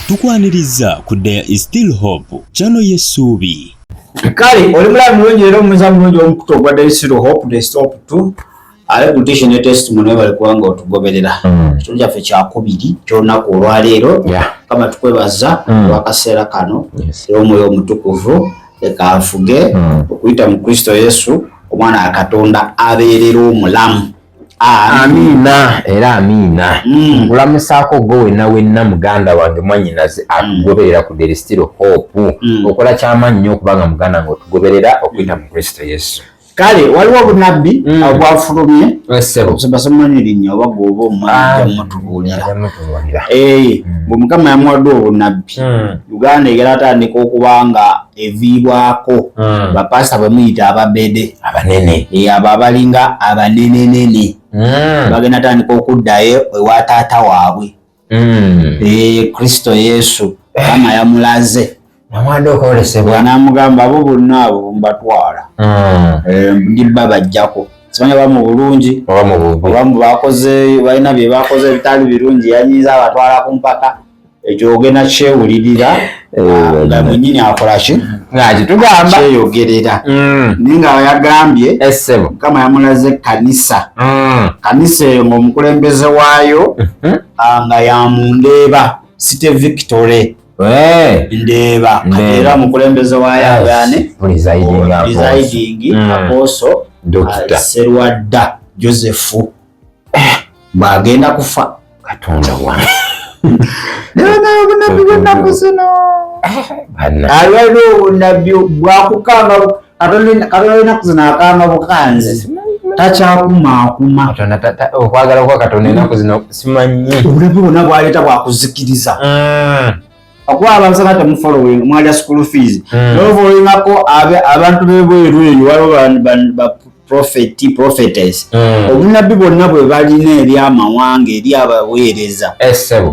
tukwaniriza ku There is Still Hope channel y'essuubi. Kale oli mulamu mulungi era omuza mulungi omukutu ogwa There is Still Hope, There is Still Hope 2 ale kutisha ne testimony bali kuwanga otugoberera kitundu kyaffe kyakubiri ky'olunaku olwaleero kama tukwebaza lwakaseera kano era omwoyo omutukuvu leka afuge okuyita mu Kristo Yesu omwana wa Katonda abeerera omulamu. Amina era amina. Nkulamusaako gwe wenna muganda wange mwannyinaze akugoberera ku There is Still Hope okola ky'amaanyi nnyo okubanga muganda ng'otugoberera okuyita mu Kristo Yesu. Kale waliwo obunabbi obwafulumye basomanyi linnya oba gwoba omwana mutubuulira Mukama yamuwadde obunabbi Uganda egera atandika okubanga eviibwako bapasita bwe muyita ababede abanene abo abalinga abanenenene bagenda atandika okuddayo ewa taata waabwe Kristo Yesu Mukama yamulaze namwanda okwolesebwa namugamba abo bonna abo mbatwala ndibba bajjako simanya bamu bulungi obamu bakoze balina bye bakoze bitali birungi yanyiza abatwala ku mpaka ekyo ogenda kyewulirira nga mwennyini akolaki tugamba kyeyogerera ninga yagambye Mukama yamulaze kanisa eyo ng'omukulembeze waayo nga yamundeeba City Victory Ndeba era mukulembeze wayo yani presiding Apostle Dr. Sserwadda Joseph bagenda kufa Katonda wa Obunabbi bw'ennaku zino alwali obunabbi bwakukanga Katonda ennaku zino akanga bukanze takyakumaakuma okwagala kwa Katonda ennaku zino simanyi obunabbi bwonna bwaleeta bwakuzikiriza akuba abasanga temufollowing mwalya school fees no following ako abantu bebweru eyo waliwo prophetess obunabbi bwonna bwe balina eri amawanga eri abaweereza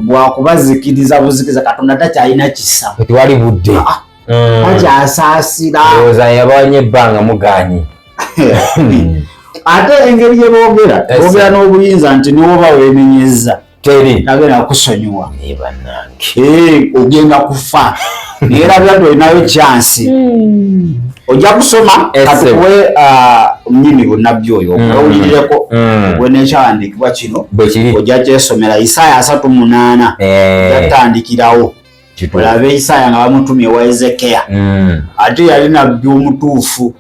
bwakubazikiriza buzikiriza Katonda takyalina kisa tewali budde takyasaasira ndowooza yabawanya ebbanga muganyi ate engeri gye boogera n'obuyinza nti niwoba weenenyezza teri nagenda kusonyiwa ogenda kufa era byadde olinayo chance ojja kusoma katukuwe mnyini bunabbi oyo owulirireko bwenekyawandiikibwa kino ojja kyesomera Isaaya 3:8 yatandikirawo olabe Isaaya nga bamutumye wa Ezekiya ate yali nabbi omutuufu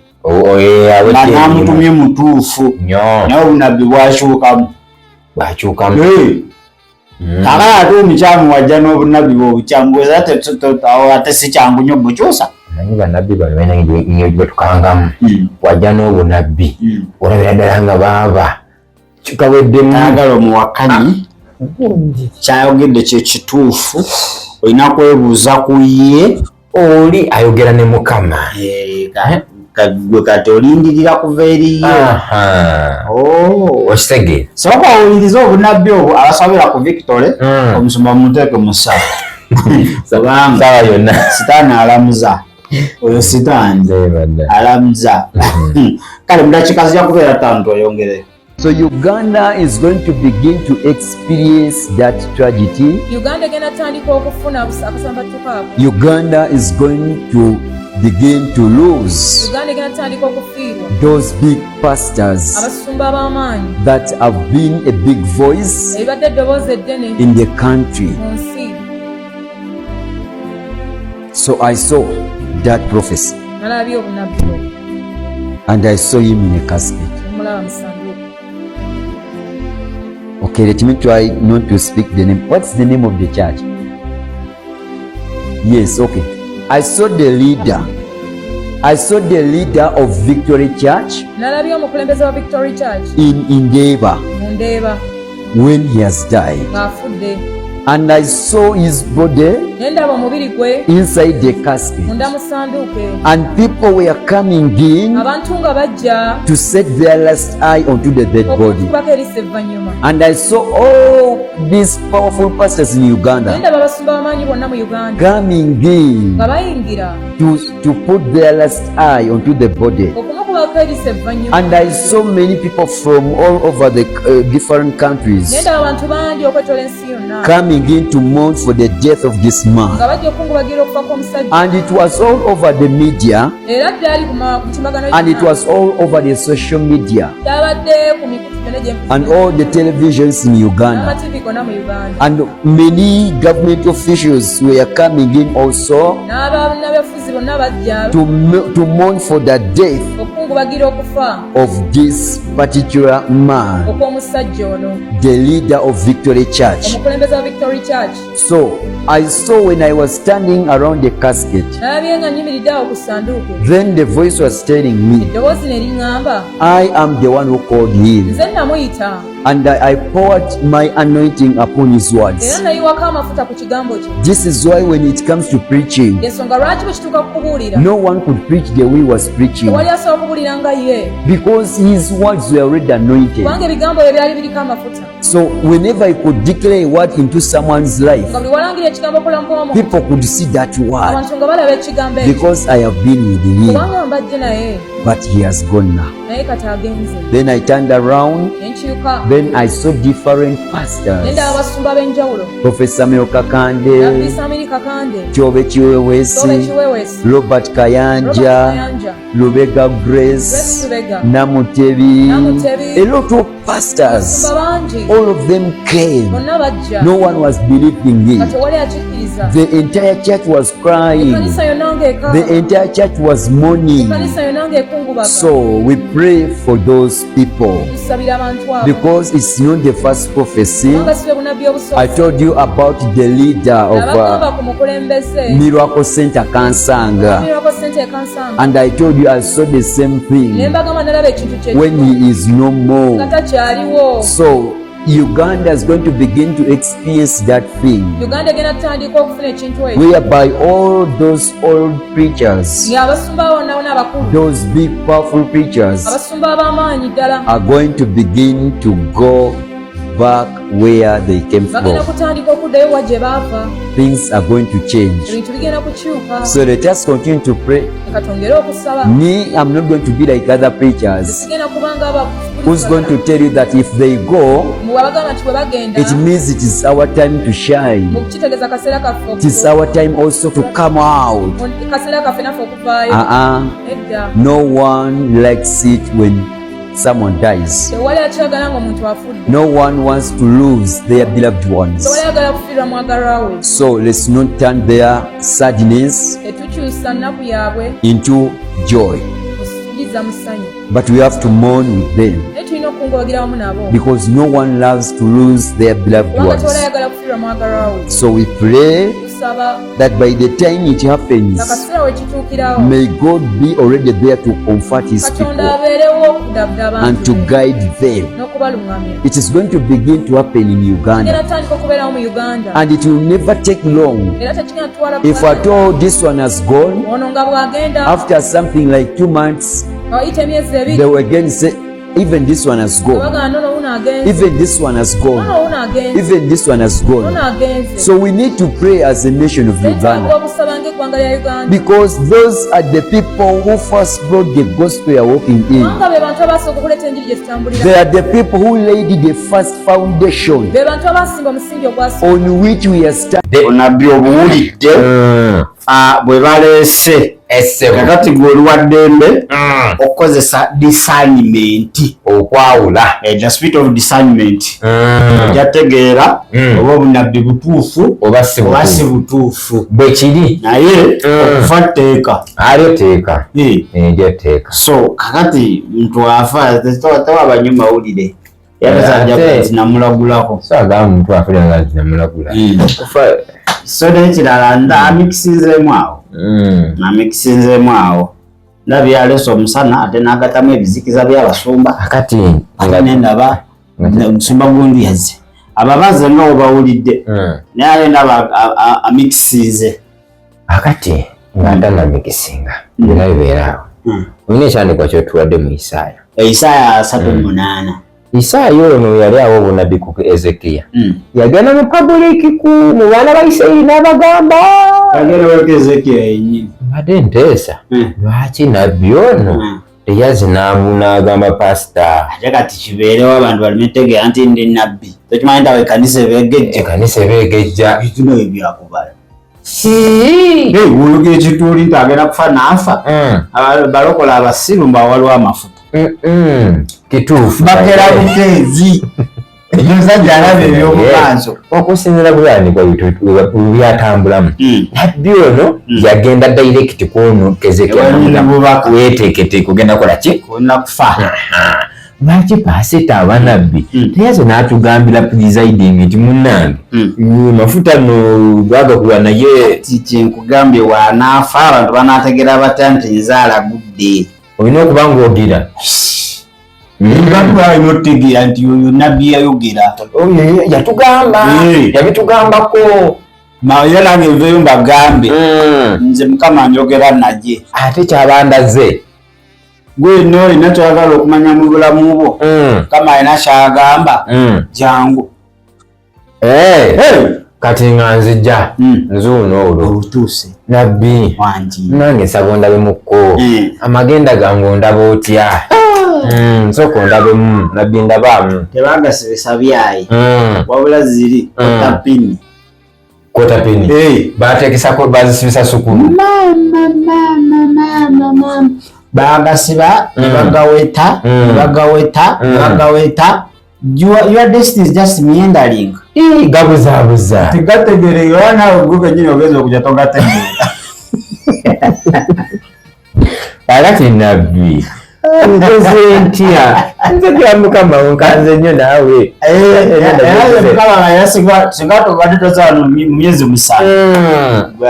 namutumye mutuufu naye obunabbi bwakyukamu kakala ate omukyamu wajja n'obunabbi bw'obukyamu ate si kyangu nnyo bukyusa nanyi bannabbi bano balina betukangamu wajja n'obunabbi olabira ddala nga baaba kikaweddemu ayagala omuwakanyi kyayogedde kye kituufu olina kwebuuza ku ye oli ayogera ne Mukama gwe kati olindirira kuva eriyo okitegeera soka owuliriza obunabbi obwo abasabira ku Victory Omusumba muteeke mu ssaawa sawa yonna sitaani alamuza oyo sitaani alamuza kale mudakiika zijja kubeera ttaano tweyongere. So Uganda is going to begin to experience that tragedy. Uganda is going to begin to lose those big pastors that have been a big voice in the country. So I saw that prophecy and I saw him in a casket. Okay, let me try not to speak the name. What's the name of the church? Yes, okay. I saw the leader. I saw the leader of Victory Church in Indeba when he has died. And I saw his body inside the casket. And people were coming in to set their last eye onto the dead body. And I saw all these powerful pastors in Uganda coming in to put their last eye onto the body And I saw many people from all over the different countries coming in to mourn for the death of this man. And it was all over the media, and it was all over the social media, and all the televisions in Uganda. And many government officials were coming in also to mourn for the death of this particular man, the leader of Victory Church. So I saw when I was standing around the casket, then the voice was telling me, I am the one who called him, and I poured my anointing upon his words. This is why when it comes to preaching, no one could preach the way he was preaching, because his words were already anointed. So whenever I could declare a word into someone's life, people could see that word, because I have been with him, but he has gone now. Then I turned around, then I saw different pastors. Professor Meo Kakande, Chobe Chiwewesi, Robert Kayanja, Lubega Grace, Namutebi, a lot of pastors. All of them came. No one was believing it. The entire church was crying. The entire church was mourning. So we pray for those people, because it's not the first prophecy. I told you about the leader of Miracle Center Kansanga, and I told you I saw the same thing when he is no more. So Uganda is going to begin to experience that thing, whereby all those old preachers, those big powerful preachers, are going to begin to go back where they came from. Things are going to change. So let us continue to pray. Me, I'm not going to be like other preachers who's going to tell you that if they go, it means it is our time to shine. It is our time also to come out. No one likes it when someone dies. No one wants to lose their beloved ones. So let's not turn their sadness into joy, but we have to mourn with them, because no one loves to lose their beloved ones. So we pray that by the time it happens, may God be already there to comfort his people and to guide them. It is going to begin to happen in Uganda, and it will never take long. If at all this one has gone, after something like 2 months, they will again say, even this one has gone. Even this one has gone. Even this one has gone. So we need to pray as a nation of Uganda, because those are the people who first brought the gospel we are walking in. They are the people who laid the first foundation on which we are standing. Obunabbi obuwulidde bwe baleese kakati gwe oluwaddembe okukozesa discernment, okwawula the spirit of discernment, jategeera oba obunabbi butuufu oba si butuufu bwe kiri, naye okufa tteeka alyo teeka nje teeka. So kakati muntu afa tewaba nnyo mawulire namulagulako, so agamba muntu afulanga nti namulagula okufa. So nekirala amikisinzeemu awo ndabye yaleese omusana ate n'agatamu ebizikiza by'abasumba. Akati nendaba omusumba gundi yazze ababaze nga obawulidde naye ale ndaba amikisinze. Akati nga ndanaamikisinga byonna bibeeraawo. Olina ekyandikwa kyotuwadde mu Isaaya 3:8. Isaaya ono yali awo obunabbi ku Ezekiya, yagenda mu public mu baana ba Isirayiri n'abagamba, yagenda ku Ezekiya yennyini mbadde nteesa lwaki nabbi ono teyazi n'agamba pasita ate kati kibeerewo abantu balimetegera nti ndi nabbi tokimanyi nti awo ekkanisa ebegejja bino ebyakubala woluga ekituuli nti agenda kufa n'afa balokola abasiru mbawaliwo amafuta kituufu bakera buteezi omusajja alaba ebyobukanso okusinzira bwandikwa byatambulamu nabbi ono yagenda direct kwono weteeketeeka ogenda kola ki olina kufa lwaki pasita abanabbi teyaze n'atugambira presiding nti munnange mafuta no gagakuba naye kyenkugambye wanaafa abantu banaategeera batya nti nzaalagudde olina okuba ng'ogira notegeera nti oyo nabbi yayogera yabitugambako naye nange nveyo mbagambe nze mukama njogera naye ate kyabandaze gweno olina kyoyagala okumanya mu bulamu bwo mukama alina kyagamba jangu kati nga nzijja nzuuno olwo obutuuse nabbi nange nsaba ondabemukko amagenda gange ondaba otya nsooka ondabemu nabbi ndabaamu tebagasibisa byayi wabula ziri kotapini batekesako bazisibisa sukulu bagasiba nebagaweta your destiny is just meandering gabuzabuza tegategereyo nawe gwe kenyini ogeza okujja togategeera akati nabbi nkoze ntya nzajja mukama nkanze nnyo naawe singa tobadde tozaano myezi musanvu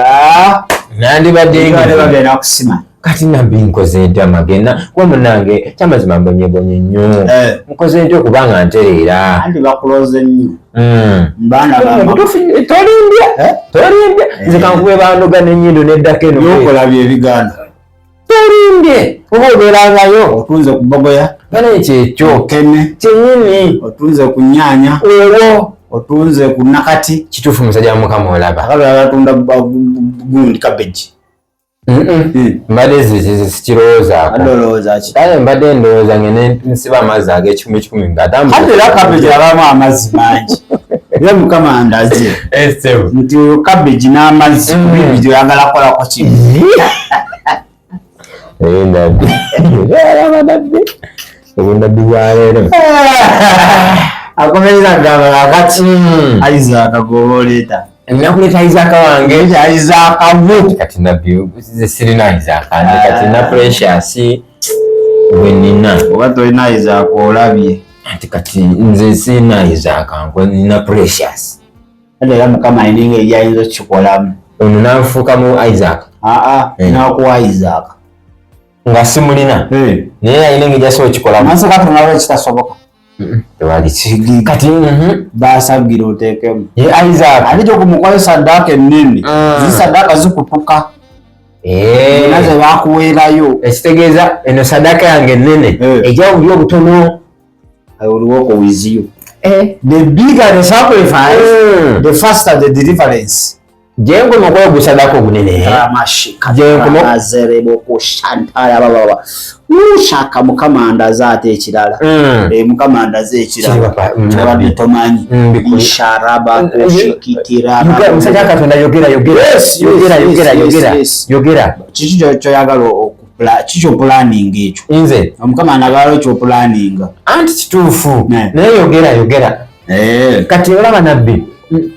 nandibadde bagenda kusima kati nabbi nkoze ntya magenda kuba munange kyamazima mbonyebonye nnyo nkoze ntya okubanga ntereera andi bakuloze nnyo tolimbye nze kankuwe bandoga n'ennyindo n'eddako eno yokola byebiganda tolimbye oba obeerangayo otunze ku bogoya naye kyekyo kene kyennyini otunze ku nnyaanya olwo otunze ku nakati kituufu musajja wa mukama olaba akabala batunda gundi cabbage mbadde sikirowoozaako kale mbadde ndowooza ngene nsiba amazzi ag'ekikumi ngaatambula cabbage abamu amazzi mangi era mukama andaze nti oyo cabbage n'amazzi bibiri oyagala kukolako kimu obunabbi bwaleero akomereza gamba kakati Isaac goboleeta nakuleeta Isaac wange Isaac vu kati nabbi sirina Isaac kati na Precious bwenina oba tolina Isaac olabye ati kati nze sirina Isaac nkwe nina Precious era mukama alina engeri ayinza okukikolamu ono nanfuukamu Isaac nakuwa Isaac nga simulina naye alina engeri asobola okikolamu mansi katonda lwe kitasoboka tewali kati basabgira oteekemu Isaac ate gyokumukola saddaaka ennene zisaddaaka zikutuka naze bakuweerayo ekitegeeza eno saddaaka yange ennene ejja buli obutono oliwo okuwiziyo the bigger the sacrifice the faster the deliverance jenkoma okola ogusaddaaka obunene ushaka mukama andaze ate ekirala mukama andaze ekirala kyabadde tomanyi isharaba kushikitira musajja wa Katonda yogera kiki kyoyagala kikyo planning ekyo nze omukama anagala ekyo planning anti kituufu naye yogera kati olaba nabbi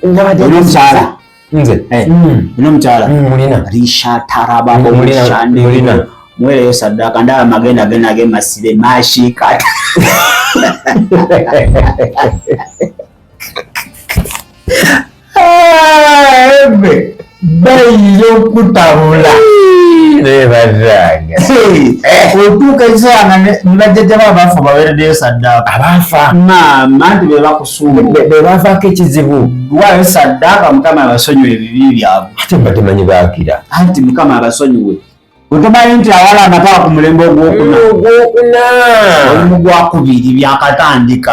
omukyala nze omukyala mulina rishataraba mulina mwereyo saddaaka ndaba magenda gena gemasire mashika bayiyo kutabula nebadaga otuuka ekiseera nibajjajja baba bafa baweereddeyo saddaaka abafa maama nti bebakusuumu bebafaako ekizibu wayo saddaaka mukama abasonyiwe ebibi byabwe ate mba temanyi baakira anti mukama abasonyiwe otomanyi nti awala anataba ku mulembe ogwokuna olumu gwakubiri byakatandika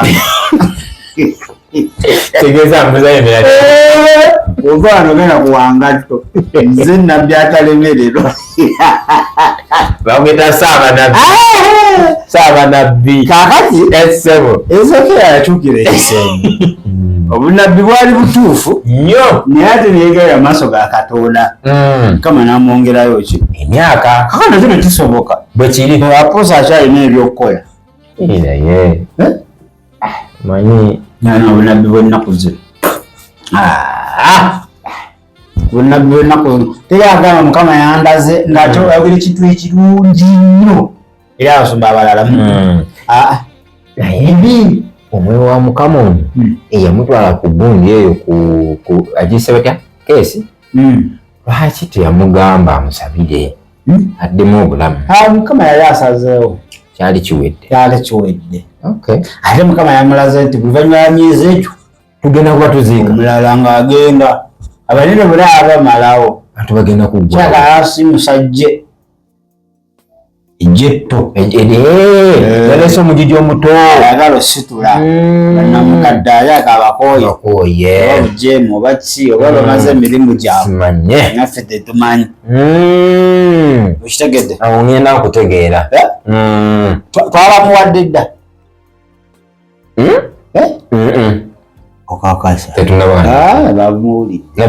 Tegeza mbuzayo mirala. Ovano gena kuwangato. Nze nabbi atalemererwa. Bamwita Sserwadda. Sserwadda. Kakati Essebo. ezoke yakyukira ekisenge. Obunabbi bwali butuufu nnyo naye ate neegaya amaaso ga Katonda. Mukama n'amwongerayo ki emyaka kakano kino kisoboka bwe kiri aposa akyalina ebyokukola naye manyi nana obunabbi bw'ennaku zino obunabbi bw'ennaku zino teragamba Mukama yandaze ng'ate olabira ekintu ekirungi nnyo era abasumba abalala naye mbi omwewo wa Mukama ono eyamutwala ku gundi eyo ku agiyise batya keesi lwaki teyamugamba amusabire addemu obulamu? Mukama yali asazeewo kyali kiwedde ate Mukama yamulaze nti buluvannyuma lwa myezi egyo tugenda kuba tuziika omulala ng'agenda abanene bwe abamalawo bantu bagenda kuggwa kyakalasi musajje ejjetto yaleese omugigi omuto ayagala ositula bannamukadde ayaka abakooye oba bujeemu oba ki oba bamaze emirimu gyabwe naffe tetumanyi okitegedde awo ngenda nkutegeera twalamuwadde dda okakasa bamuwulidde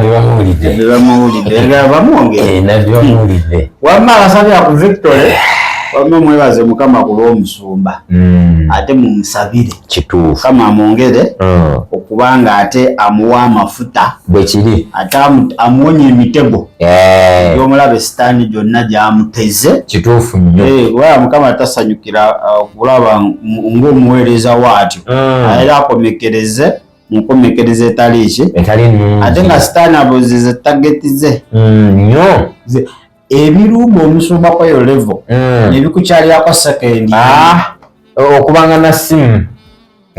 bamwongere wamma abasabira ku Victory wamma mwebaze Mukama ku lw'Omusumba ate mumusabire kituufu Mukama amwongere okubanga ate amuwa amafuta bwe kiri ate amuwonye emitego gy'omulaba esitaani gyonna gyamuteze kituufu nnyo kubanga Mukama tasanyukira okulaba ng'omuweereza waatyo era akomekereze mukomekereze etali ki ate nga sitaani abuzizza tageti ze nnyo ebirumba Omusumba kwayo level nebikukyalirako sekendi okubanga na simu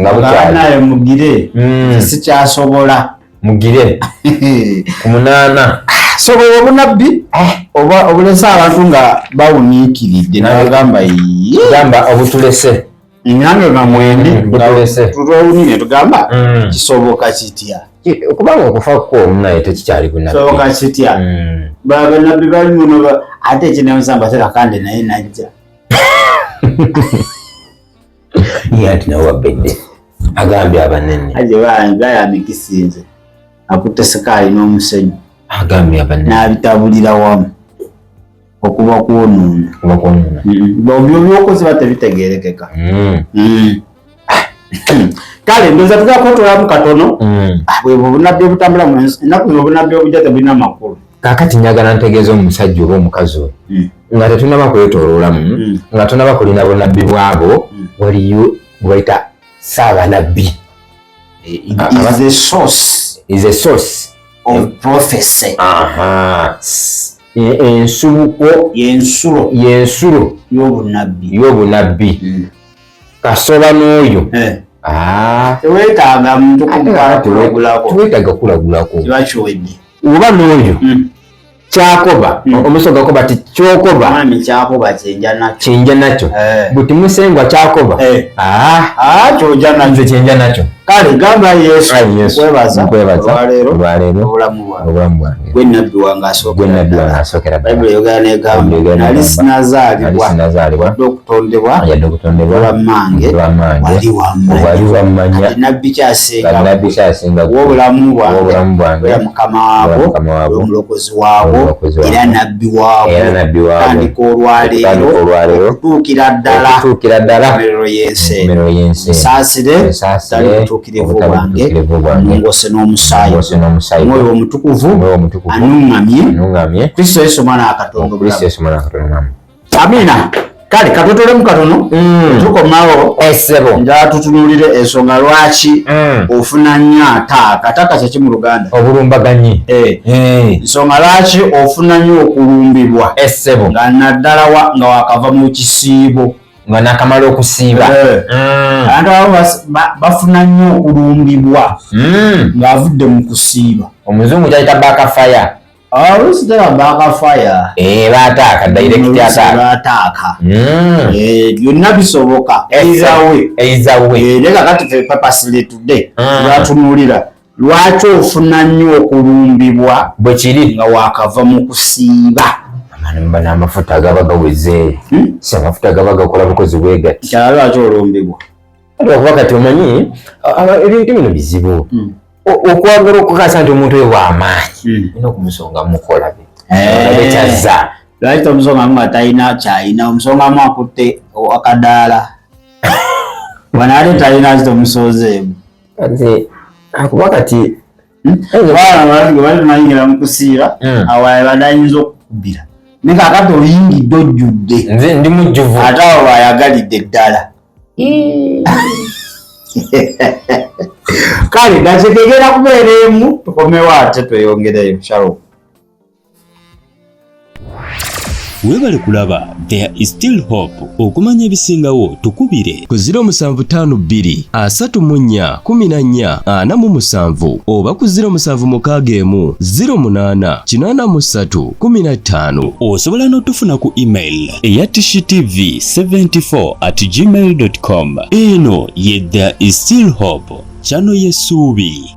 nga bukyali mugire sikyasobola mugire ku 8 sobola obunabbi oba obulese abantu nga bawuniikiridde nabagamba gamba obutulese nange nga mwene tulwawunire tugamba kisoboka kitya okubanga okufa kwo naye tekikyali bunabbi kisoboka kitya banabbi bali muno ate ekinamusamba terakande naye najja ye ati nawe wabedde agambye abanene aje bayamikisinze akutte sikaali n'omusenyu agambye abanene n'abitabulira wamu okuba kwonoona obyo byokoze batebitegeerekeka kale ndoza tugakotolamu katono bwebwo obunabbi obutambula ennaku zino obunabbi obujja tebulina makulu kakati njagala ntegeeza omusajja oba omukazi oyo nga tetunaba kwetoloolamu nga tunaba kulina bunabbi bwabo waliyo bwayita Sserwadda is a source of prophecy ensuluko yensulo y'obunabbi kasoba n'oyo teweetaaga muntu tuweetaaga kulagulako kiba kiwedde oba n'oyo kyakoba omuso gakoba ti kyokoba mwami kyakoba kyenja nakyo buti musengwa kyakoba kyojja nakyo kyenja nakyo kale gamba Yesu nkwebaza olwaleero obulamu bwange gwe nnabbi wange asookera bayibuli eyogera negamba nali sinazaalibwa wadde okutondebwa olwammange wali wammanya nabbi kyasinga w'obulamu bwange era mukama waabwo omulokozi waabwo era nabbi waabwo tandika olwaleero okutuukira ddala emerero y'ensi nsaasire tali butuukirivu bwange ngose n'omusaayi omwoyo omutukuvu anuŋŋamye Kristo Yesu omwana wa Katonda amina kale katotolemu katono tukomawo njala tutunuulire ensonga lwaki ofuna nnyo ataka kyeki mu Luganda obulumbaganyi ensonga lwaki ofuna nnyo okulumbibwa nga naddala nga wakava mu kisiibo nga nakamala okusiiba abantu abo bafuna nnyo okulumbibwa ng'avudde mu kusiiba omuzungu kyayita backfire Olwesitera baakafaya. Baataaka direct ataaka. Byonna bisoboka. Either way. Leka kati ffe purposely today. Lwatunuulira. Lwaki ofuna nnyo okulumbibwa bwe kiri nga waakava mu kusiiba? N'amafuta gaba gaweze. Si amafuta gaba gakola bukozi bwegati. Kyala lwaki olumbibwa? Okuba kati omanyi ebintu bino bizibu. Okwagala okukasa nti omuntu oyo w'amaanyi olina okumusonga mukola bekyazza. Lwaki tomusongamu nga talina kyalina, omusongamu akutte akadaala. Wanaate talina kitomusoozeemu. Akuba kati bali tunayingira mu kusiira awala badayinza okukubira. Ne kaakati oyingidde ojjudde. Nze ndi mujjuvu. Ate awo bayagalidde ddala. Kale gakyekegera kubeera emu tukomewo ate tweyongereyo. Shalom. Weebale kulaba There is Still Hope. Okumanya ebisingawo tukubire ku 0752 34 14 47 oba ku 0761 08 83 15. Osobola n'otufuna ku email eya tishitv74@gmail.com. Eno ye There is Still Hope, channel y'essuubi.